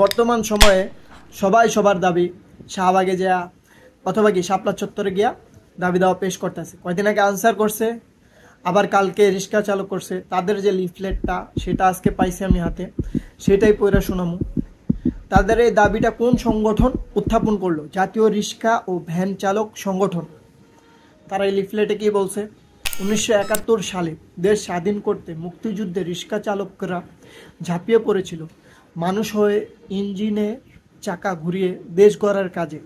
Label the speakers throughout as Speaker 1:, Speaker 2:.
Speaker 1: বর্তমান সময়ে সবাই সবার দাবি শাহবাগে যা অথবা কি শাপলা চত্বরে গিয়া দাবি দাওয়া পেশ করতেছে। কয়দিন আগে আনসার করছে, আবার কালকে রিক্সা চালক করছে। তাদের যে লিফলেটটা সেটা আজকে পাইছি আমি হাতে, সেটাই পড়া শোনামু। তাদের এই দাবিটা কোন সংগঠন উত্থাপন করলো? জাতীয় রিক্সা ও ভ্যান চালক সংগঠন। তারা এই লিফলেটে কি বলছে? 1971 সালে দেশ স্বাধীন করতে মুক্তিযুদ্ধে রিক্সা চালকরা ঝাঁপিয়ে পড়েছিল মানুষ হয়ে ইঞ্জিনে চাকা ঘুরিয়ে দেশ গড়ার কাজে।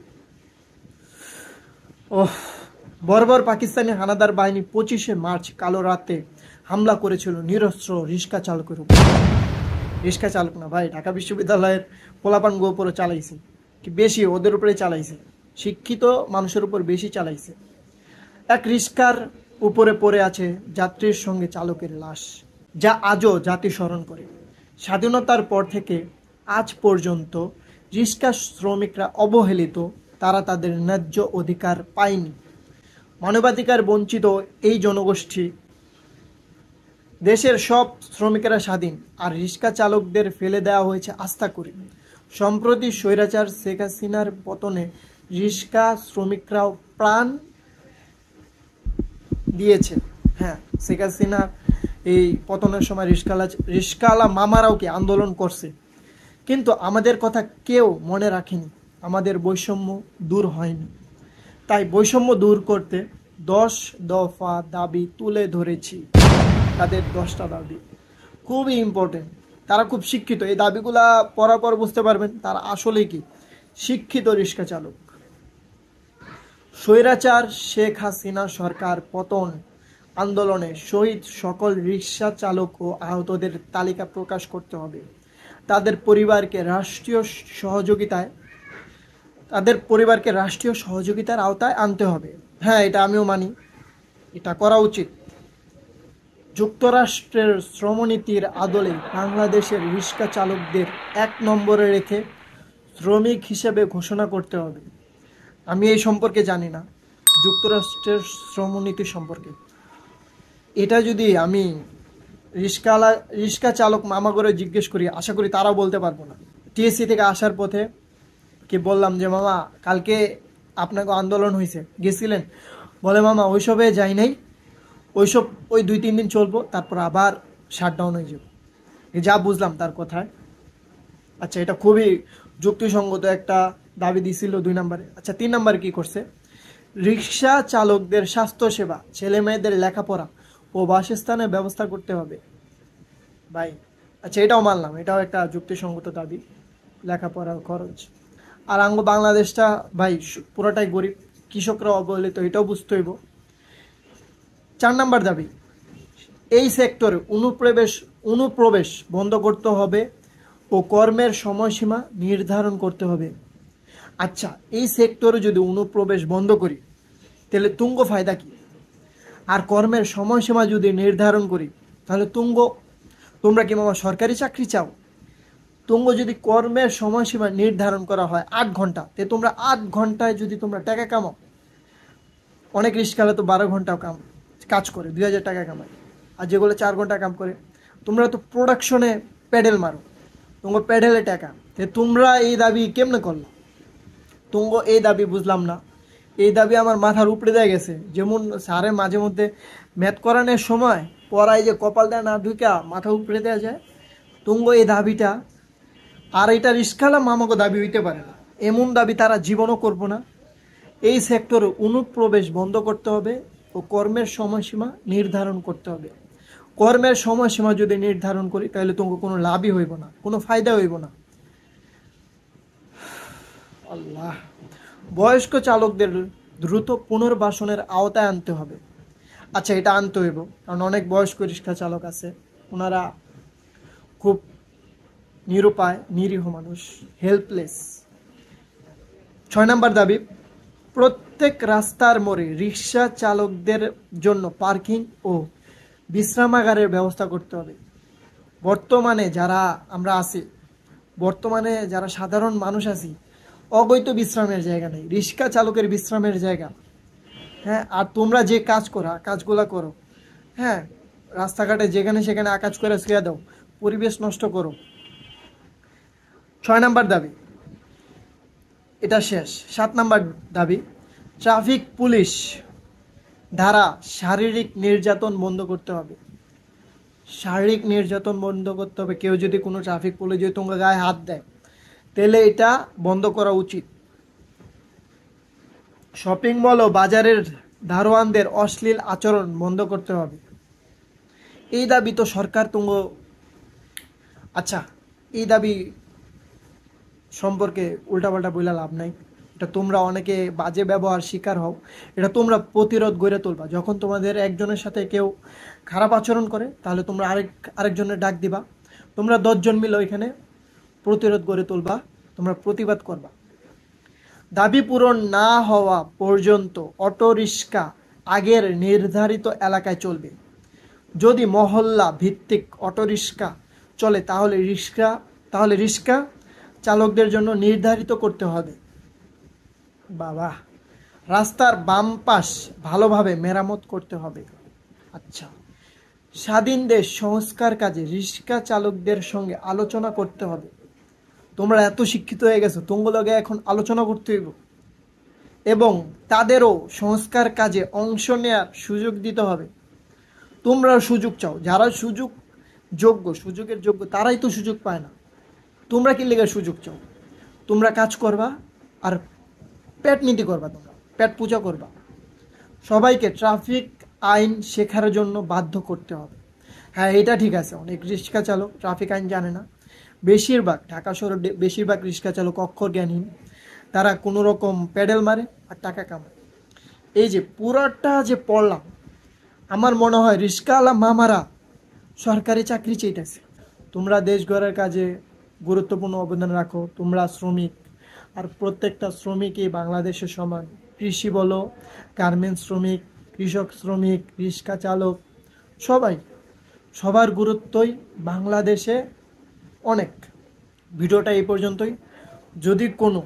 Speaker 1: বর্বর পাকিস্তানি হানাদার বাহিনী 25শে মার্চ কালো রাতে হামলা করেছিল নিরস্ত্র রিক্সা চালকের উপর। রিক্সা চালক না ভাই, ঢাকা বিশ্ববিদ্যালয়ের পোলাপান গোপরে চালাইছে, কি বেশি ওদের উপরে চালাইছে, শিক্ষিত মানুষের উপর বেশি চালাইছে। এক রিক্সার উপরে পড়ে আছে যাত্রীর সঙ্গে চালকের লাশ, যা আজও জাতি স্মরণ করে। স্বাধীনতার পর থেকে আজ পর্যন্ত রিক্সা শ্রমিকরা অবহেলিত, তারা তাদের ন্যায্য অধিকার পায়নি। মানবাধিকার বঞ্চিত এই জনগোষ্ঠী। দেশের সব শ্রমিকেরা স্বাধীন, আর রিক্সা চালকদের ফেলে দেওয়া হয়েছে আস্থা করে। সম্প্রতি স্বৈরাচার শেখ হাসিনার পতনে রিক্সা শ্রমিকরাও প্রাণ দিয়েছে। হ্যাঁ, শেখ হাসিনার এই পতনের সময় রিক্সাওয়ালা মামারাও কি আন্দোলন করছে, কিন্তু আমাদের কথা কেউ মনে রাখেনি। আমাদের বৈষম্য দূর হয়নি। তাই বৈষম্য দূর করতে 10 দফা দাবি তুলে ধরেছি। তাদের 10টা দাবি খুবই ইম্পর্টেন্ট। তারা খুব শিক্ষিত, এই দাবিগুলা পড়ার পর বুঝতে পারবেন তারা আসলে কি শিক্ষিত রিক্সা চালক। স্বৈরাচার শেখ হাসিনা সরকার পতন আন্দোলনে শহীদ সকল রিক্সা চালক ও আহতদের তালিকা প্রকাশ করতে হবে। তাদের পরিবারকে রাষ্ট্রীয় সহযোগিতার আওতায় আনতে হবে। হ্যাঁ, এটা আমিও মানি, এটা করা উচিত। যুক্তরাষ্ট্রের শ্রমনীতির আদলে বাংলাদেশের রিক্সা চালকদের 1 নম্বরে রেখে শ্রমিক হিসেবে ঘোষণা করতে হবে। আমি এই সম্পর্কে জানি না, যুক্তরাষ্ট্রের শ্রমনীতি সম্পর্কে। এটা যদি আমি রিক্সা চালক মামা করে জিজ্ঞেস করি, আশা করি তারাও বলতে পারবো না। টিএসসি থেকে আসার পথে কি বললাম যে মামা কালকে আপনাকে আন্দোলন হয়েছে, গেছিলেন? বলে মামা ওইসবে যাই নাই, ওই 2-3 দিন চলবো, তারপর আবার শাটডাউন হয়ে যাবো। যা বুঝলাম তার কথায়। আচ্ছা, এটা খুবই যুক্তিসঙ্গত একটা দাবি দিছিল 2 নম্বরে। আচ্ছা, 3 নম্বরে কি করছে? রিক্সা চালকদের স্বাস্থ্যসেবা, ছেলে মেয়েদের লেখাপড়া ও বাসস্থানের ব্যবস্থা করতে হবে। ভাই আচ্ছা, এটাও মানলাম, এটাও একটা যুক্তিসঙ্গত দাবি, লেখাপড়ার খরচ। আর বাংলাদেশটা ভাই পুরোটাই গরিব, কৃষকরা অবহেলিত, এটাও বুঝতে হইব। 4 নম্বর দাবি, এই সেক্টরে অনুপ্রবেশ বন্ধ করতে হবে ও কর্মের সময়সীমা নির্ধারণ করতে হবে। আচ্ছা, এই সেক্টরে যদি অনুপ্রবেশ বন্ধ করি তাহলে তুঙ্গ ফায়দা কি? আর কর্মের সময়সীমা যদি নির্ধারণ করি তাহলে তোমরা কি মামা সরকারি চাকরি চাও? তুঙ্গ যদি কর্মের সময়সীমা নির্ধারণ করা হয় 8 ঘন্টা, তে তোমরা 8 ঘন্টায় যদি তোমরা টাকা কামাও, অনেক রিক্সাওয়ালা তো 12 ঘন্টা কাজ করে 2000 টাকা কামায়, আর যেগুলো 4 ঘন্টা কাম করে। তোমরা তো প্রোডাকশনে প্যাডেল মারো, তোমার প্যাডেলে টাকা। তোমরা এই দাবি কেমনে করলো? এই দাবি বুঝলাম না। এই দাবি আমার মাথার উপরে দিয়ে গেছে। যেমন স্যারে মাঝে মধ্যে ম্যাথ করানোর সময় পড়ায় যে কপালটা না ঢুকা মাথা উপরে দেওয়া যায়, এই দাবিটা, আর এটা রিক্সাওয়ালা মামাকে দাবি হইতে পারে না, এমন দাবি তারা জীবনও করবো না। এই সেক্টরে অনুপ্রবেশ বন্ধ করতে হবে ও কর্মের সময়সীমা নির্ধারণ করতে হবে। কর্মের সময়সীমা যদি নির্ধারণ করি তাহলে কোনো লাভই হইব না, কোনো ফায়দা হইব না। আল্লাহ, বয়স্ক চালকদের দ্রুত পুনর্বাসনের আওতায় আনতে হবে। আচ্ছা, এটা আনতে হইব, কারণ অনেক বয়স্ক রিক্সা চালক আছে, ওনারা খুব নিরুপায়, নিরীহ মানুষ, হেল্পলেস। 6 নম্বর দাবি, প্রত্যেক রাস্তার মোড়ে রিক্সা চালকদের জন্য পার্কিং ও বিশ্রামাগারের ব্যবস্থা করতে হবে। বর্তমানে যারা সাধারণ মানুষ আছি, অবৈধ বিশ্রামের জায়গা নেই, রিক্সা চালকের বিশ্রামের জায়গা। হ্যাঁ, আর তোমরা যে কাজগুলা করো, হ্যাঁ, রাস্তাঘাটে যেখানে সেখানে আকাজ করে শুয়ে দাও, পরিবেশ নষ্ট করো। 6 নাম্বার দাবি, এটা শেষ। 7 নাম্বার দাবি, ট্রাফিক পুলিশ দ্বারা শারীরিক নির্যাতন বন্ধ করতে হবে। শারীরিক নির্যাতন বন্ধ করতে হবে। কেউ যদি কোনো ট্রাফিক পুলিশ যদি তোমার গায়ে হাত দেয়, তাহলে এটা বন্ধ করা উচিত। শপিং মল ও বাজারের দারোয়ানদের অশ্লীল আচরণ বন্ধ করতে হবে। এই দাবি তো সরকার আচ্ছা, এই দাবি সম্পর্কে উল্টাপাল্টা বইলা লাভ নাই। এটা তোমরা অনেকে বাজে ব্যবহার শিকার হও, এটা তোমরা প্রতিরোধ গড়ে তুলবা। যখন তোমাদের একজনের সাথে কেউ খারাপ আচরণ করে, তাহলে তোমরা আরেকজনের ডাক দিবা। তোমরা 10 জন মিলে ওইখানে প্রতিরোধ গড়ে তুলবা, তোমরা প্রতিবাদ করবা। দাবি পূরণ না হওয়া পর্যন্ত অটো রিক্সা আগের নির্ধারিত এলাকায় চলবে। যদি মহল্লা ভিত্তিক অটো রিক্সা চলে, তাহলে রিক্সা চালকদের জন্য নির্ধারিত করতে হবে। বাবা, রাস্তার বাম পাশ ভালোভাবে মেরামত করতে হবে। আচ্ছা, স্বাধীন দেশ সংস্কার কাজে রিক্সা চালকদের সঙ্গে আলোচনা করতে হবে। তোমরা এত শিক্ষিত হয়ে গেছো, তোমাগুলোকে এখন আলোচনা করতে হইব এবং তাদেরও সংস্কার কাজে অংশ নেওয়ার সুযোগ দিতে হবে। তোমরা সুযোগ চাও, যারা সুযোগের যোগ্য তারাই তো সুযোগ পায় না। তোমরা কি লেগে সুযোগ চাও? তোমরা কাজ করবা আর পেট নীতি করবা, তোমরা পেট পূজা করবা। সবাইকে ট্রাফিক আইন শেখার জন্য বাধ্য করতে হবে। হ্যাঁ, এটা ঠিক আছে, অনেক রিক্সা চালক ট্রাফিক আইন জানে না। ঢাকা শহরের বেশিরভাগ রিক্সা চালক অক্ষরজ্ঞানহীন। তারা কোনো রকম প্যাডেল মারে আর টাকা কামায়। এই যে পুরাটা যে পড়লাম, আমার মনে হয় রিক্সাওয়ালা মামারা সরকারি চাকরি চাইতেছে। তোমরা দেশ গড়ার কাজে গুরুত্বপূর্ণ অবদান রাখো। তোমরা শ্রমিক, আর প্রত্যেকটা শ্রমিকই বাংলাদেশের সমান। কৃষি বলো, গার্মেন্টস শ্রমিক, কৃষক শ্রমিক, রিক্সা চালক, সবার গুরুত্বই বাংলাদেশে অনেক। ভিডিওটা এই পর্যন্তই। যদি কোনো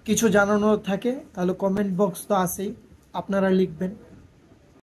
Speaker 1: কিছু জানানোর থাকে তাহলে কমেন্ট বক্স তো আছেই, আপনারা লিখবেন।